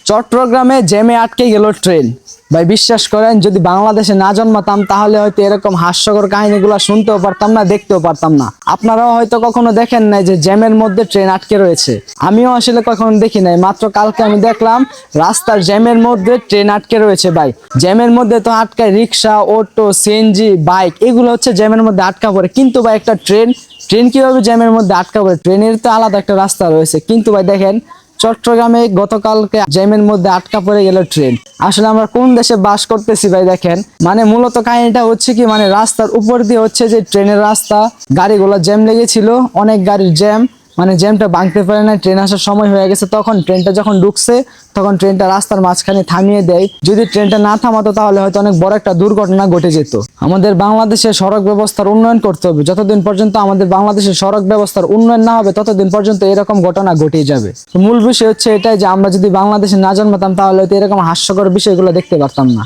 চট্টগ্রামে জ্যামে আটকে গেল ট্রেন। ভাই বিশ্বাস করেন, যদি বাংলাদেশে না জন্মাতাম তাহলে হয়তো এরকম হাস্যকর কাহিনীগুলো শুনতেও পারতাম না, দেখতেও পারতাম না। আপনারাও হয়তো কখনো দেখেন নাই যে জ্যামের মধ্যে ট্রেন আটকে রয়েছে। আমিও আসলে কখনো দেখি নাই, মাত্র কালকে আমি দেখলাম রাস্তার জ্যামের মধ্যে ট্রেন আটকে রয়েছে। ভাই জ্যামের মধ্যে তো আটকায় রিক্সা, অটো, সিএনজি, বাইক, এগুলো হচ্ছে জ্যামের মধ্যে আটকা পড়ে, কিন্তু ভাই একটা ট্রেন ট্রেন কিভাবে জ্যামের মধ্যে আটকা পড়ে? ট্রেনের তো আলাদা একটা রাস্তা রয়েছে, কিন্তু ভাই দেখেন চট্টগ্রামে গতকালকে জ্যামের মধ্যে আটকা পড়ে গেল ট্রেন। আসলে আমরা কোন দেশে বাস করতেছি ভাই? দেখেন মানে মূলত কাহিনীটা হচ্ছে কি, মানে রাস্তার উপর দিয়ে হচ্ছে যে ট্রেনের রাস্তা, গাড়িগুলো জ্যাম লেগেছিল, অনেক গাড়ির জ্যাম, মানে জ্যামটা ভাঙতে পারে না, ট্রেন আসার সময় হয়ে গেছে। তখন ট্রেনটা যখন ঢুকছে তখন ট্রেনটা রাস্তার মাঝখানে থামিয়ে দেয়। যদি ট্রেনটা না থামাতো তাহলে হয়তো অনেক বড় একটা দুর্ঘটনা ঘটে যেত। আমাদের বাংলাদেশের সড়ক ব্যবস্থার উন্নয়ন করতে হবে। যতদিন পর্যন্ত আমাদের বাংলাদেশের সড়ক ব্যবস্থার উন্নয়ন না হবে ততদিন পর্যন্ত এরকম ঘটনা ঘটেই যাবে। তো মূল বিষয় হচ্ছে এটাই যে আমরা যদি বাংলাদেশে না জন্মাতাম তাহলে হয়তো এরকম হাস্যকর বিষয়গুলো দেখতে পারতাম না।